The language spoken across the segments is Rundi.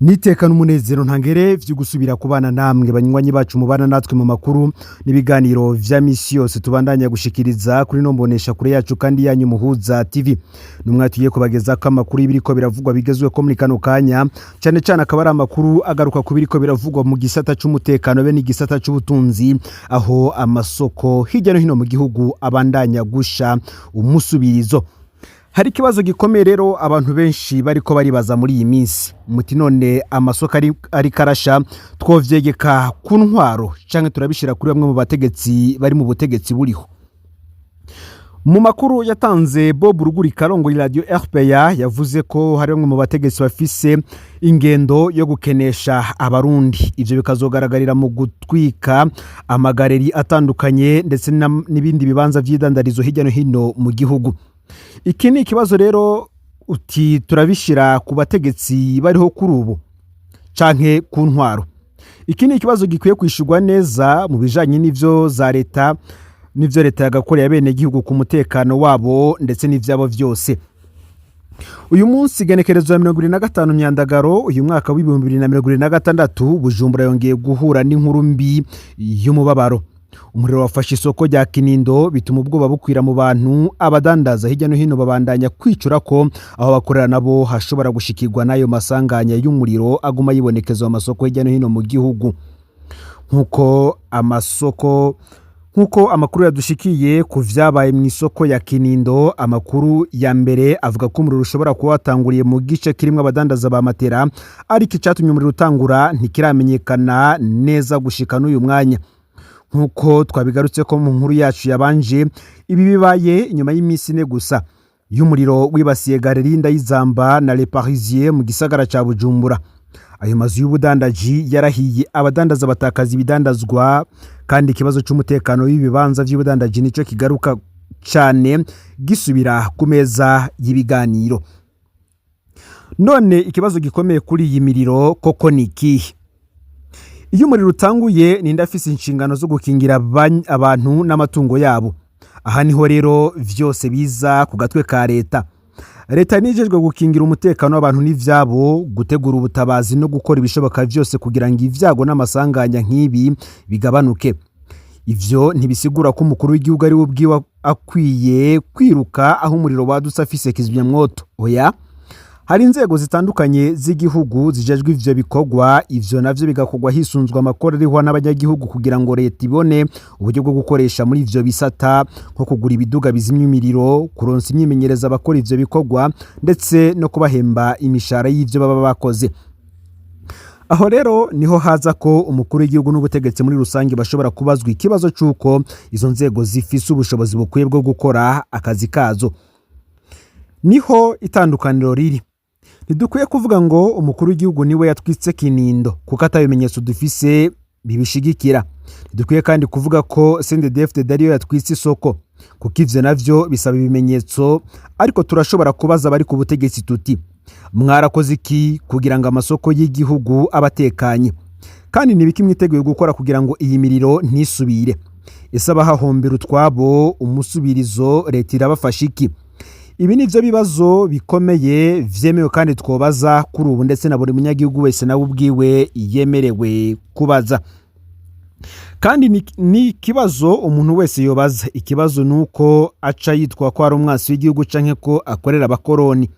Nitekana umunezero ntangere vyo gusubira kubana namwe banywanyi bacu mubana natwe mu makuru n'ibiganiro vya misi yose tubandanya gushikiriza kuri nombonesha kure yacu kandi yanyu Muhuza TV. Numwatuye kubageza ko amakuru y'ibiriko biravugwa bigezwe ko muri kano kanya cyane cyane akabara amakuru agaruka ku biriko biravugwa mu gisata c'umutekano be n'igisata c'ubutunzi aho amasoko hirya no hino mu gihugu abandanya gusha umusubirizo. Hari kibazo gikomeye rero abantu benshi bariko baribaza muri iyi minsi muti none amasoko ari karasha twovyegeka ku ntwaro canke turabishira kuri bamwe mu bategetsi bari mu butegetsi buriho. Mu makuru yatanze Bob Rugurika rongoye radio RPA yavuze ko hari bamwe mu bategetsi bafise ingendo yo gukenesha abarundi, ivyo bikazogaragarira mu gutwika amagareri atandukanye ndetse n'ibindi bibanza vy'idandarizo hirya no hino mu gihugu. Iki ni ikibazo rero uti turabishira ku bategetsi bariho kuri ubu canke ku ntwaro. Iki ni ikibazo gikwiye kwishurwa neza mu bijanye n'ivyo za leta n'ivyo leta yagakorera bene gihugu ku mutekano wabo ndetse n'ivyabo vyose. Uyu munsi genekerezo ya 25 Myandagaro uyu mwaka wa 2026 Bujumbura yongeye guhura n'inkuru mbi y'umubabaro. Umuriro wafashe isoko rya Kinindo bituma ubwoba bukwira mu bantu, abadandaza hirya no hino babandanya kwicura ko aho bakorera nabo hashobora gushikirwa nayo masanganya y'umuriro aguma yibonekeza mu masoko hirya no hino mu gihugu. Nkuko amakuru yadushikiye ku vyabaye mu isoko ya Kinindo, amakuru ya mbere avuga ko umuriro ushobora kuba watanguriye mu gice kirimo abadandaza ba matera, ariko icatumye umuriro utangura ntikiramenyekana neza gushika n'uyu mwanya. Nkuko twabigarutse ko mu nkuru yacu yabanje, ibi bibaye nyuma y'imisi ine gusa y'umuriro wibasiye Galerie Ndayizamba na Le Parisien mu gisagara ca Bujumbura. Ayo mazu y'ubudandaji yarahiye, abadandaza batakaza ibidandazwa, kandi ikibazo c'umutekano w'ibibanza vy'ubudandaji nico kigaruka cyane gisubira ku meza y'ibiganiro. None ikibazo gikomeye kuri iyi miriro koko nikihe? Iyo umuriro utanguye ni ndafise inshingano zo gukingira abantu n'amatungo yabo. Aha niho rero vyose biza ku gatwe ka leta. Leta nijejwe gukingira umutekano w'abantu n'ivyabo, gutegura ubutabazi no gukora ibishoboka vyose kugira ngo ivyago n'amasanganya nk'ibi bigabanuke. Ivyo ntibisigura ko umukuru w'igihugu ari ubwiwe akwiye kwiruka aho umuriro wadutse afise kizimyamwoto. Oya, hari inzego zitandukanye z'igihugu zijejwe ivyo bikorwa, ivyo navyo bigakorwa hisunzwe amakuru ariho n'abanyagihugu kugira ngo leta ibone uburyo bwo gukoresha muri ivyo bisata nko kugura ibiduga bizimya imiriro, kuronsa imyimenyereza abakora ivyo bikorwa ndetse no kubahemba imishahara y'ivyo baba bakoze. Aho rero niho haza ko umukuru w'igihugu n'ubutegetsi muri rusange bashobora kubazwa ikibazo c'uko izo nzego zifise ubushobozi bukwiye bwo gukora akazi kazo. Niho itandukaniro riri. Ntidukwiye kuvuga ngo umukuru w'igihugu niwe yatwitse Kinindo kuko atabimenyetso dufise bibishigikira. Ntidukwiye kandi kuvuga ko CNDD-FDD ariyo yatwitse isoko kuko ivyo navyo bisaba ibimenyetso, ariko turashobora kubaza bari ku butegetsi tuti mwarakoze iki kugira ngo amasoko y'igihugu abatekanye, kandi nibiki mwiteguye gukora kugira ngo iyi miriro ntisubire? Ese abahahombera utwabo umusubirizo leta irabafasha iki? Ibi nivyo bibazo bikomeye vyemewe kandi twobaza kuri ubu, ndetse na buri munyagihugu wese nawe ubwiwe yemerewe kubaza. Kandi ni kibazo umuntu wese yobaza. Ikibazo nuko aca yitwa ko ari umwasi w'igihugu canke ko akorera abakoroni,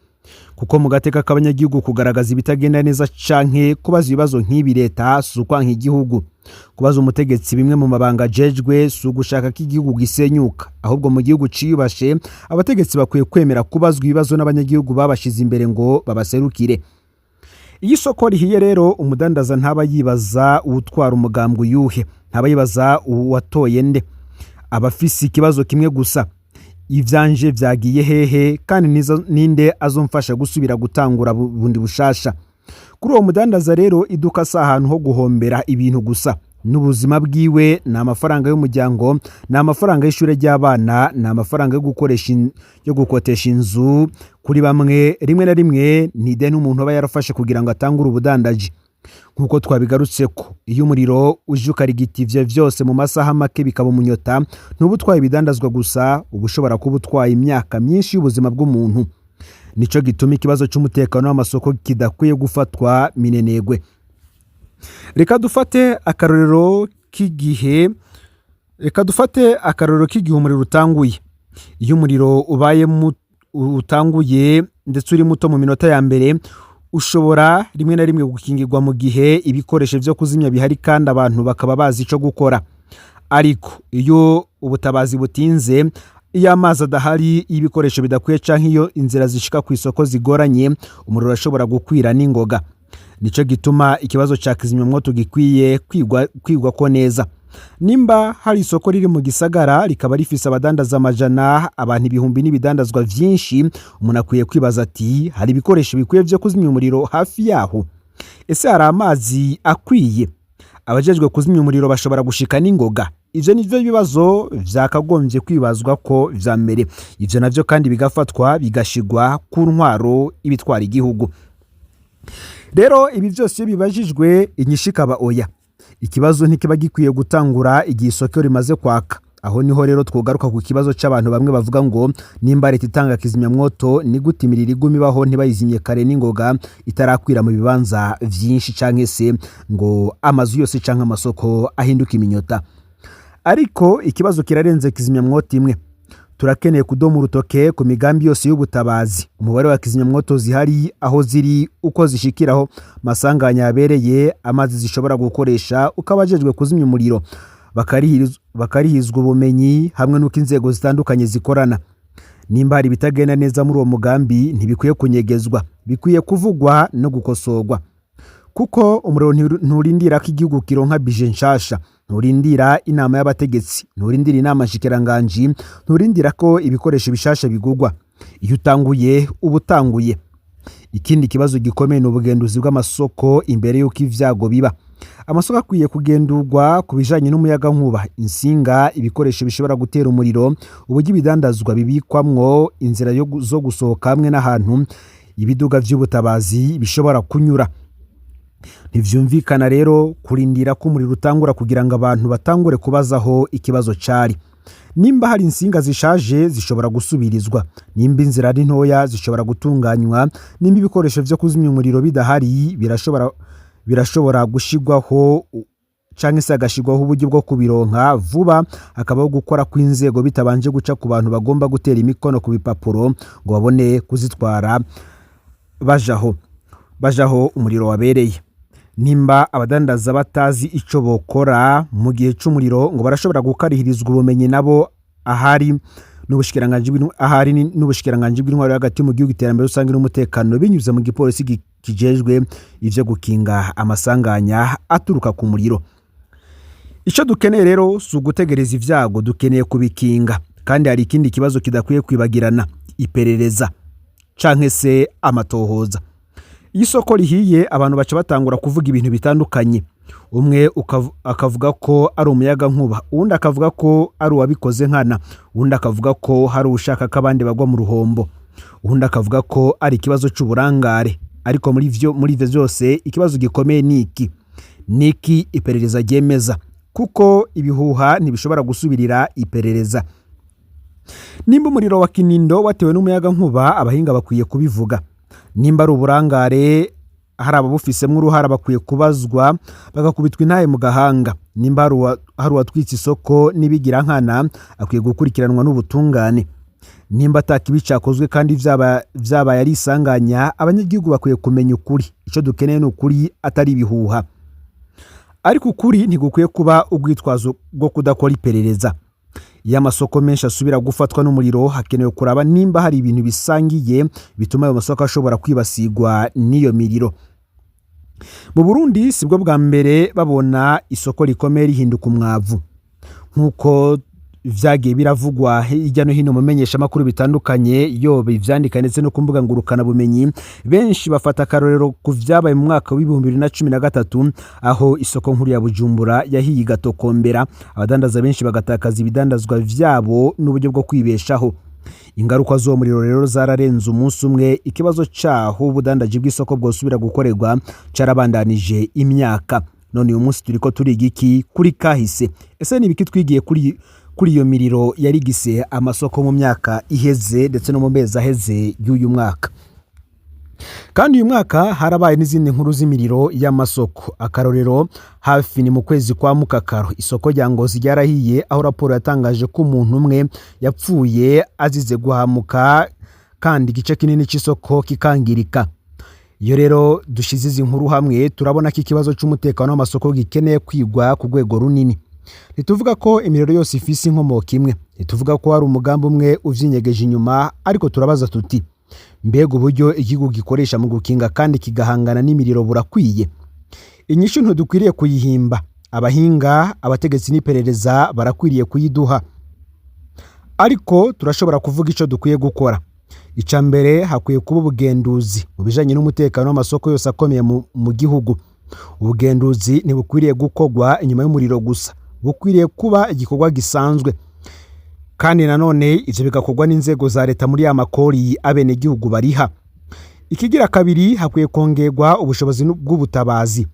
kuko mu gateka k'abanyagihugu kugaragaza ibitagenda neza canke kubaza ibibazo nk'ibi leta sukwanka igihugu. Kubaza umutegetsi bimwe mu mabanga jejwe sugushaka ko igihugu gisenyuka, ahubwo mu gihugu ciyubashe abategetsi bakwiye kwemera kubazwa ibibazo n'abanyagihugu babashize imbere ngo babaserukire. Iyi soko rihiye rero umudandaza ntaba yibaza utwara umugambwe yuhe, ntaba yibaza uwatoye nde. Abafisi ikibazo kimwe gusa: ivyanje vyagiye hehe kandi ninde azomfasha gusubira gutangura bundi bushasha. Kuri uwo mudandaza rero iduka sa ahantu ho guhombera ibintu gusa. N'ubuzima bwiwe na amafaranga y'umuryango, na amafaranga y'ishure ry'abana, na amafaranga yo gukotesha inzu. Kuri bamwe rimwe na rimwe ni ideni umuntu aba yarafashe kugira ngo atangure ubudandaji. Nkuko twabigarutse ko iyo umuriro uje ukarigita ivyo vyose mu masaha make bikaba umunyota, ntubutwaye ibidandazwa gusa, ubushobora kuba utwaye imyaka myinshi y'ubuzima bw'umuntu. nico gituma ikibazo cy'umutekano w'amasoko kidakwiye gufatwa minenegwe. Reka dufate akarorero k'igihe umuriro utanguye. Iyo umuriro ubaye utanguye ndetse uri muto mu minota ya mbere, ushobora rimwe na rimwe gukingirwa mu gihe ibikoresho byo kuzimya bihari kandi abantu bakaba bazi ico gukora. Ariko iyo ubutabazi butinze, iyo amazi adahari, ibikoresho bidakwiye canke iyo inzira zishika ku isoko zigoranye, umuriro urashobora gukwira n'ingoga. Nico gituma ikibazo ca kizimyamwoto gikwiye kwigwa ko neza. Nimba hari isoko riri mu gisagara rikaba rifise abadandaza amajana, abantu ibihumbi n'ibidandazwa vyinshi, umuntu akwiye kwibaza ati hari ibikoresho bikwiye vyo kuzimya umuriro hafi yaho? Ese hari amazi akwiye? Abajejwe kuzimya umuriro bashobora gushika n'ingoga? Ivyo nivyo bibazo vyakagombye kwibazwa ko vya mbere. Ivyo navyo kandi bigafatwa bigashigwa ku ntwaro ibitwara igihugu. Rero ibi byose bibajijwe, inyishu ikaba oya. Ikibazo ntikiba gikwiye gutangura igihe isoko rimaze kwaka. Aho niho rero twogaruka ku kibazo cy'abantu bamwe bavuga ngo nimba leta itanga kizimyamwoto, ni gute imiriro iguma ibaho ntibayizimye kare n'ingoga itarakwira mu bibanza vyinshi, canke se ngo amazu yose canke amasoko ahinduka iminyota. Ariko ikibazo kirarenze kizimyamwoto imwe. Turakeneye kudoma urutoke ku migambi yose y'ubutabazi. Umubare wa kizimyamwoto zihari, aho ziri, uko zishikiraho masanganya yabereye, amazi zishobora gukoresha, ukabajejwe kuzimya umuriro bakarihizwa ubumenyi hamwe n'uko inzego zitandukanye zikorana. Nimba hari bitagenda neza muri uwo mugambi, ntibikwiye kunyegezwa, bikwiye kuvugwa no gukosorwa. Kuko umuriro nturindira ko igihugu kironka bije nshasha, nturindira inama y'abategetsi, nturindira inama nshikiranganji, nturindira ko ibikoresho bishasha bigurwa. Iyo utanguye ubutanguye. Ikindi kibazo gikomeye n'ubugenduzi bw'amasoko imbere y'uko ivyago biba. Amasoko akwiye kugendurwa ku bijanye n'umuyaga nkuba, insinga, ibikoresho bishobora gutera umuriro, uburyo ibidandazwa bibikwamwo, inzira zo gusohoka hamwe n'ahantu ibiduga vy'ubutabazi bishobora kunyura. Ntivyumvikana rero kurindira ko umuriro utangura kugira ngo abantu batangure kubazaho ikibazo cari. Nimba hari insinga zishaje zishobora gusubirizwa, nimba inzira ari ntoya zishobora gutunganywa, nimba ibikoresho vyo kuzimya umuriro bidahari birashobora gushigwaho canke se agashigwaho uburyo bwo kubironka vuba, hakabaho gukora kw'inzego bitabanje guca ku bantu bagomba gutera imikono ku bipapuro ngo babone kuzitwara bajaho umuriro wabereye. Nimba abadandaza batazi ico bokora mu gihe c'umuriro, ngo barashobora gukarihirizwa ubumenyi nabo ahari n'ubushikiranganji bw'intwaro hagati mu gihugu, iterambere rusange n'umutekano, binyuze mu gipolisi kijejwe ivyo gukinga amasanganya aturuka ku muriro. Ico dukeneye rero si ugutegereza ivyago, dukeneye kubikinga. Kandi hari ikindi kibazo kidakwiye kwibagirana: iperereza canke se amatohoza. Iyo isoko rihiye, abantu baca batangura kuvuga ibintu bitandukanye. Umwe akavuga ko ari umuyaga nkuba, uwundi akavuga ko ari uwabikoze nkana, uwundi akavuga ko hari ushaka ko abandi bagwa mu ruhombo, uwundi akavuga ko ari ikibazo c'uburangare. Ariko muri ivyo byose ikibazo gikomeye niki iperereza ryemeza, kuko ibihuha ntibishobora gusubirira iperereza. Nimba umuriro wa Kinindo watewe n'umuyaga nkuba, abahinga bakwiye kubivuga. Nimba ari uburangare, hari ababufisemwo uruhara, bakwiye kubazwa bagakubitwa intahe mu gahanga. Nimba hari uwatwitse isoko n'ibigira nkana, akwiye gukurikiranwa n'ubutungane. Nimba atakibi cakozwe kandi vyabaye ari isanganya, abanyagihugu bakwiye kumenya ukuri. Ico dukeneye ni ukuri, atari ibihuha. Ariko ukuri ntigukwiye kuba ubwitwazo bwo kudakora iperereza. Iyo amasoko menshi asubira gufatwa n'umuriro, hakenewe kuraba nimba hari ibintu bisangiye bituma ayo masoko ashobora kwibasigwa n'iyo miriro. Mu Burundi sibwo bwa mbere babona isoko rikomeye rihinduka umwavu. Nkuko vyagiye biravugwa hirya no hino mu menyeshamakuru bitandukanye, yoba ivyandika ndetse no kumbuga ngurukana bumenyi, benshi bafata akarorero ku vyabaye mu mwaka wa 2013, aho isoko nkuru ya Bujumbura yahiye igatokombera, abadandaza benshi bagatakaza ibidandazwa vyabo n'uburyo bwo kwibeshaho. Ingaruka zo muriro rero zararenze umunsi umwe. Ikibazo caho ubudandaji bw'isoko bwosubira gukorerwa carabandanije imyaka. None uyu munsi turiko turiga iki kuri kahise? Ese ni biki twigiye kuri iyo miriro yarigise amasoko mu myaka iheze ndetse no mu mezi aheze y'uyu mwaka. Kandi uyu mwaka harabaye n'izindi nkuru z'imiriro y'amasoko. Akarorero, hafi ni mu kwezi kwa Mukakaro, isoko rya Ngozi ryarahiye, aho raporo yatangaje ko umuntu umwe yapfuye azize guhamuka kandi igice kinini cy'isoko kikangirika. Iyo rero dushize izi nkuru hamwe, turabona ko ikibazo cy'umutekano w'amasoko gikeneye kwigwa ku rwego runini. Ntituvuga ko imiriro yose ifise inkomoko imwe, ntituvuga ko hari umugambi umwe uvyinyegeje inyuma, ariko turabaza tuti mbega uburyo igihugu gikoresha mu gukinga kandi kigahangana n'imiriro burakwiye? Inyishu ntidukwiriye kuyihimba. Abahinga, abategetsi n'iperereza barakwiriye kuyiduha, ariko turashobora kuvuga ico dukwiye gukora. Ica mbere, hakwiye kuba ubugenduzi mu bijanye n'umutekano w'amasoko yose akomeye mu gihugu. Ubugenduzi ntibukwiriye gukorwa inyuma y'umuriro gusa, bukwiriye kuba igikorwa gisanzwe. Kandi nanone ivyo bigakorwa n'inzego za leta muri ya makori abenegihugu bariha. Ikigira kabiri, hakwiye kongerwa ubushobozi bw'ubutabazi.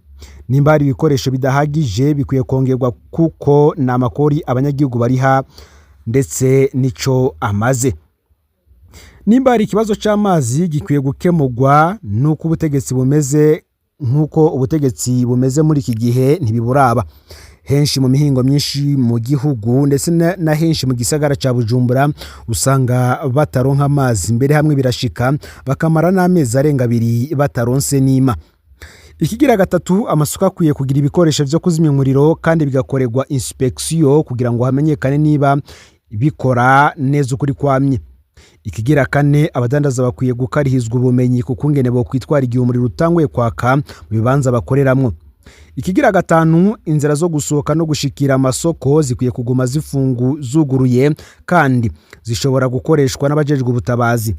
Nimba hari ibikoresho bidahagije, bikwiye kongerwa kuko na makori abanyagihugu bariha ndetse nico amaze. Nimba hari ikibazo c'amazi, gikwiye gukemurwa nuko ubutegetsi bumeze muri iki gihe ntibiburaba. Henshi mu mihingo myinshi mu gihugu ndetse na henshi mu gisagara ca Bujumbura usanga bataronka amazi, mbere hamwe birashika bakamara n'amezi arenga 2 bataronse nima. Ikigira gatatu, amasoko akwiye kugira ibikoresho vyo kuzimya umuriro kandi bigakorerwa inspection kugira ngo hamenyekane niba bikora neza ukuri kwamye. Ikigira kane, abadandaza bakwiye gukarihizwa ubumenyi ku kungene bo kwitwara igihe umuriro utanguye kwaka mu bibanza bakoreramwo. Ikigira gatanu, inzira zo gusohoka no gushikira amasoko zikwiye kuguma zuguruye kandi zishobora gukoreshwa n'abajejwe ubutabazi.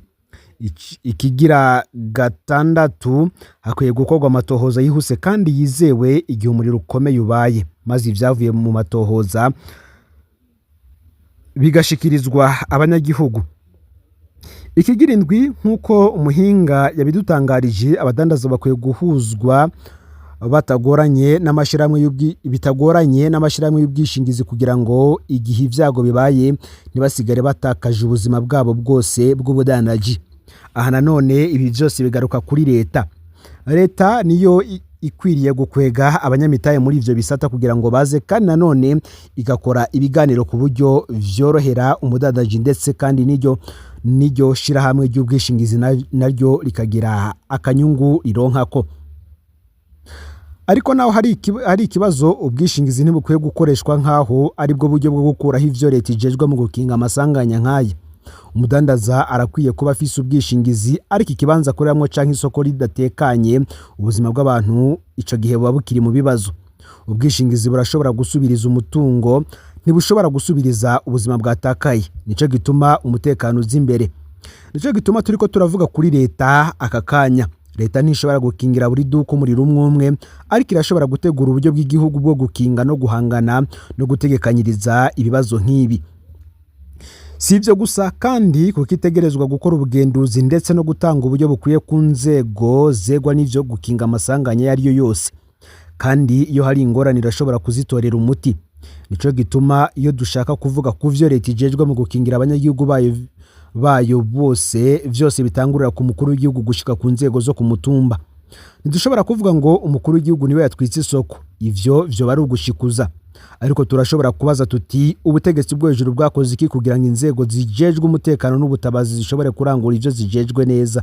Ikigira gatandatu, hakwiye gukorwa amatohoza yihuse kandi yizewe igihe umuriro ukomeye ubaye, maze ivyavuye mu matohoza bigashikirizwa abanyagihugu. Ikigira indwi, nk'uko umuhinga yabidutangarije, abadandaza bakwiye guhuzwa bitagoranye n'amashirahamwe y'ubwishingizi kugira ngo igihe ivyago bibaye ntibasigare batakaje ubuzima bwabo bwose bw'ubudandaji. Aha nanone ibi byose bigaruka kuri leta. Leta niyo ikwiriye gukwega abanyamitahe muri ivyo bisata kugira ngo baze, kandi nanone igakora ibiganiro ku buryo vyorohera umudandaji, ndetse kandi niryo shirahamwe ry'ubwishingizi naryo rikagira akanyungu rironkako. Ariko naho hari ikibazo, ubwishingizi ntibukwiye gukoreshwa nkaho ari bwo buryo bwo gukuraho ivyo leta ijejwe mu gukinga amasanganya nk'aya. Umudandaza arakwiye kuba afise ubwishingizi, ariko ikibanza akoreramwo canke isoko ridatekanye, ubuzima bw'abantu ico gihe buba bukiri mu bibazo. Ubwishingizi burashobora gusubiriza umutungo, ntibushobora gusubiriza ubuzima bwatakaye. Nico gituma umutekano uza imbere. Nico gituma turiko turavuga kuri leta aka kanya. Leta ntishobora gukingira buri duka umuriro umwe, ariko irashobora gutegura uburyo bw'igihugu bwo gukinga no guhangana no gutegekanyiriza ibibazo nk'ibi. Si ivyo gusa kandi kuko itegerezwa gukora ubugenduzi ndetse no gutanga uburyo bukwiye ku nzego zegwa n'ivyo gukinga amasanganya yariyo yose. Kandi iyo hari ingorane irashobora kuzitorera umuti. Nico gituma iyo dushaka kuvuga ku vyo leta ijejwe mu gukingira abanyagihugu bayo bose, vyose bitangurira ku mukuru w'igihugu gushika ku nzego zo ku mutumba. Ntidushobora kuvuga ngo umukuru w'igihugu niwe yatwitse isoko. Ivyo bari ugushikuza. Ariko turashobora kubaza tuti ubutegetsi bwo hejuru bwakoze iki kugira ngo inzego zijejwe umutekano n'ubutabazi zishobore kurangura ivyo zijejwe neza?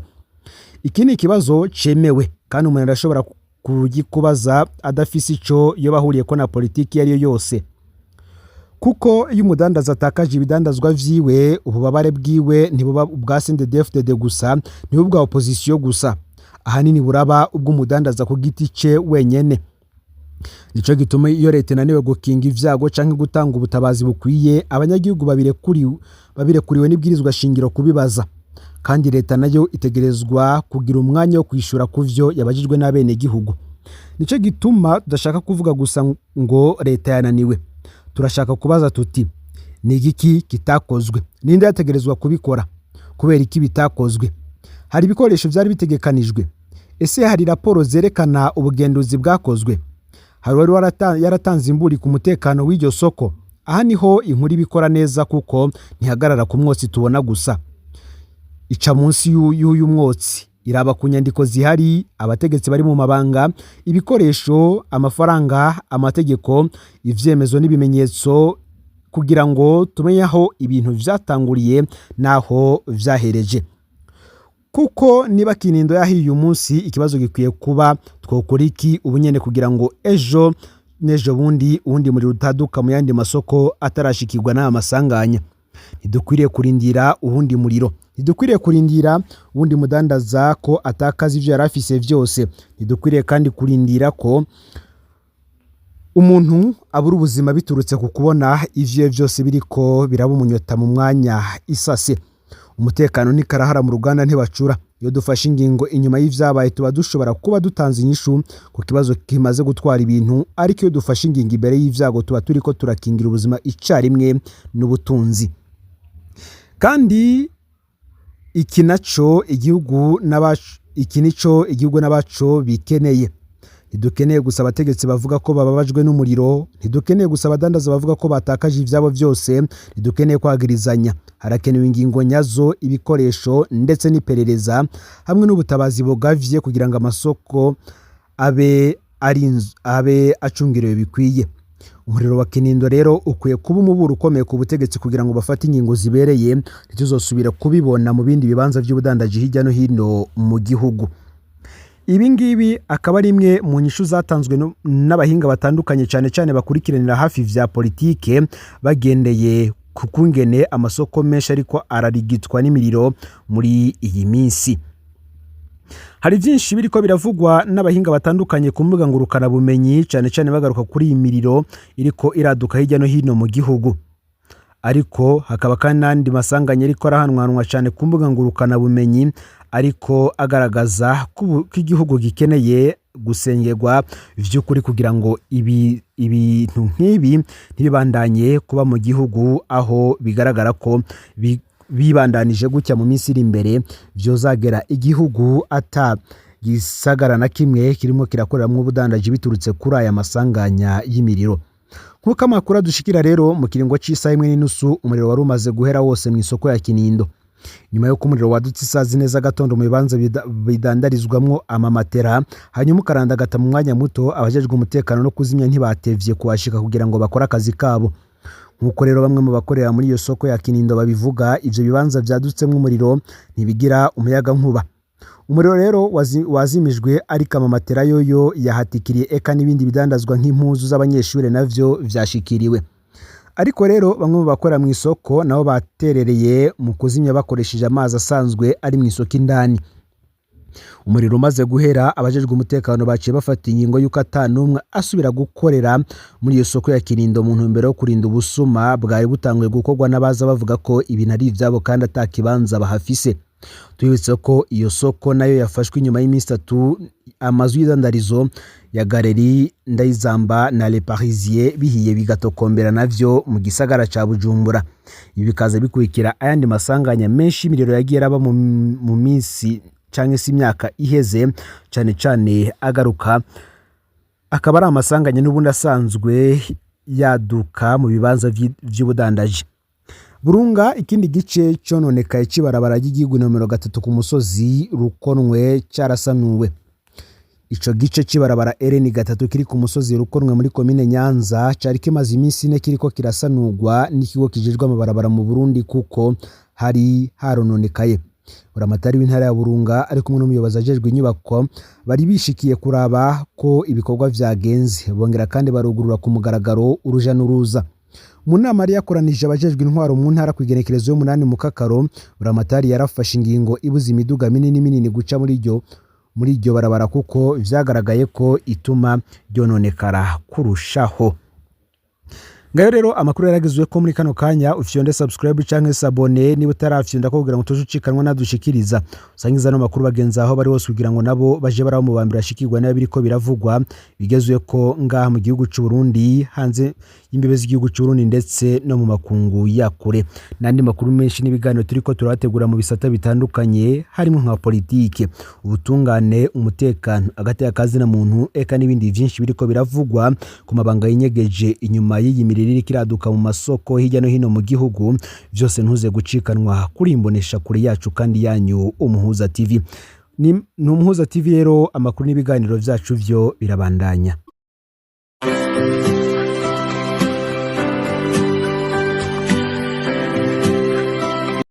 Iki ni ikibazo cemewe kandi umuntu arashobora kugikubaza adafise ico yo bahuriyeko na politiki yariyo yose. Kuko iyo umudandaza atakaje ibidandazwa vyiwe, ububabare bwiwe ntibuba ubwa CNDD-FDD gusa, ntibuba ubwa opposition gusa. Ahanini buraba ubw'umudandaza ku giti ce wenyene. Nico gituma iyo leta inaniwe gukinga ivyago canke gutanga ubutabazi bukwiye, abanyagihugu babirekuriwe n'ibwirizwa shingiro kubibaza. Kandi leta nayo itegerezwa kugira umwanya wo kwishura kuvyo yabajijwe n'abenegihugu. Nico gituma tudashaka kuvuga gusa ngo leta yananiwe. Turashaka kubaza tuti ni igiki kitakozwe? Ninde yategerezwa kubikora? Kubera iki bitakozwe? Hari ibikoresho vyari bitegekanijwe? Ese hari raporo zerekana ubugenduzi bwakozwe? Hari wari yaratanze imburi ku mutekano w'iryo soko? aha niho inkuru ibikora neza kuko ntihagarara ku mwotsi tubona gusa, ica munsi y'uyu mwotsi, iraba ku nyandiko zihari, abategetsi bari mu mabanga, ibikoresho, amafaranga, amategeko, ivyemezo n'ibimenyetso, kugira ngo tumenye aho ibintu vyatanguriye naho vyahereje. Kuko niba Kinindo yahiye uyu munsi, ikibazo gikwiye kuba twokora iki ubunyene kugira ngo ejo nejo bundi uwundi muri utaduka mu yandi masoko atarashikirwa n'aya masanganya. Ntidukwiriye kurindira uwundi muriro, ntidukwiriye kurindira uwundi mudandaza ko atakaza ivyo yarafise vyose, ntidukwiriye kandi kurindira ko umuntu abura ubuzima biturutse ku kubona ivyo vyose biriko biraba umunyota mu mwanya isase. Umutekano ni karahara mu ruganda ntibacura. Iyo dufashe ingingo inyuma y'ivyabaye tuba dushobora kuba dutanze inyishu ku kibazo kimaze gutwara ibintu, ariko iyo dufashe ingingo imbere y'ivyago tuba turiko turakingira ubuzima icarimwe n'ubutunzi. Kandi iki nico igihugu n'abaco bikeneye. Ntidukeneye gusa abategetsi bavuga ko bababajwe n'umuriro, ntidukeneye gusa abadandaza bavuga ko batakaje ivyabo vyose, ntidukeneye kwagirizanya. Harakenewe ingingo nyazo, ibikoresho ndetse n'iperereza hamwe n'ubutabazi bugavye kugira ngo amasoko abe acungiriwe bikwiye. Umuriro wa Kinindo rero ukwiye kuba umuburo ukomeye ku butegetsi kugira ngo bafate ingingo zibereye, ntituzosubira kubibona mu bindi bibanza by'ubudandaji hirya no hino mu gihugu. Ibi ngibi akaba ari imwe mu nyishu zatanzwe n'abahinga batandukanye cyane cyane bakurikiranira hafi vya politike, bagendeye ku kungene amasoko menshi ariko ararigitwa n'imiriro muri iyi minsi. Hari byinshi biriko biravugwa n'abahinga batandukanye ku mbuga ngurukana bumenyi, cyane cyane bagaruka kuri iyi miriro iriko iraduka hirya no hino mu gihugu. Ariko hakaba kandi n'andi masanganya ariko arahanwanwa cyane ku mbuga ngurukana bumenyi, ariko agaragaza ko igihugu gikeneye gusengerwa vy'ukuri kugira ngo ibintu nk'ibi ntibibandanye kuba mu gihugu, aho bigaragara ko bibandanije gutya mu minsi iri imbere vyozagera igihugu ata gisagara na kimwe kirimo kirakoreramwo ubudandaji biturutse kuri aya masanganya y'imiriro. Nkuko amakuru adushikira rero, mu kiringo c'isaha 1:30 umuriro wari umaze guhera wose mu isoko ya Kinindo. Nyuma yo kumuriro wadutse saa 4 z'agatondo mu bibanza bidandarizwamwo amamatera, hanyuma ukarandagata mu mwanya muto, abajejwe umutekano no kuzimya ntibatevye kuhashika kugira ngo bakore akazi kabo. Nkuko rero bamwe mu bakorera muri iyo soko ya Kinindo babivuga, ivyo bibanza vyadutsemwo umuriro ntibigira umuyaga nkuba. Umuriro rero wazimijwe, ariko amamatera yoyo yahatikiriye, eka n'ibindi bidandazwa nk'impuzu z'abanyeshure navyo vyashikiriwe. Ariko rero bamwe mu bakora mu isoko nabo baterereye mu kuzimya bakoresheje amazi asanzwe ari mu isoko indani. Umuriro umaze guhera, abajejwe umutekano baciye bafata ingingo yuko atanumwe asubira gukorera muri iyo soko ya Kinindo mu ntumbero yo kurinda ubusuma bwari butanguye gukorwa n'abaza bavuga ko ibintu ari ivyabo kandi atakibanza bahafise. Twibutse ko iyo soko nayo yafashwe inyuma y'iminsi 3 amazu y'idandarizo ya Galeri Ndayizamba na Le Parisien bihiye bigatokombera navyo mu gisagara ca Bujumbura. Ibi bikaza bikurikira ayandi masanganya menshi imiriro yagiye araba mu minsi canke si imyaka iheze, cyane cyane agaruka akaba ari amasanganya n'ubundi asanzwe yaduka mu bibanza vy'ubudandaji. Burunga, ikindi gice cononekaye cibarabara ry'igihugu nomero 3 ku musozi Rukonwe cyarasanuwe. Ico gice cibarabara RN3 kiri ku musozi Rukonwe muri komine Nyanza cari kimaze iminsi 4 kiriko kirasanurwa n'ikigo kijejwe amabarabara mu Burundi kuko hari harononekaye. Buramatari w'intara ya Burunga ari kumwe n'umuyobozi ajejwe inyubako bari bishikiye kuraba ko ibikorwa vyagenze, bongera kandi barugurura ku mugaragaro uruja n'uruza. Mu nama yari yakoranije abajejwe intwaro mu ntara kwigenekerezo y'umunani mu Kakaro, Buramatari yarafashe ingingo ibuza imiduga minini guca muri iryo barabara kuko vyagaragaye ko ituma ryononekara kurushaho. Ngayo rero amakuru yaragizwe ko muri kano kanya ufyonde subscribe canke sabone niba utarafyonda ko kugira ngo tujucikanwa nadushikiriza usangiza no makuru bagenza aho bari hose kugira ngo nabo baje baraho mu bambira shikirwa n'abiriko biravugwa bigezwe ko ngaha mu gihugu cy'u Burundi hanze y'imbibe z'igihugu cy'u Burundi ndetse no mu makungu ya kure. Nandi makuru menshi n'ibiganiro turiko turategura mu bisata bitandukanye harimo nka politike, ubutungane, umutekano, agati akazi na muntu eka n'ibindi byinshi biriko biravugwa ku mabanga y'inyegeje inyuma y'iyi mirire kiraduka mu masoko hirya no hino mu gihugu. Byose ntuze gucikanwa kuri imbonesha kure yacu kandi yanyu Umuhuza TV. Ni Umuhuza TV rero amakuru n'ibiganiro byacu byo birabandanya.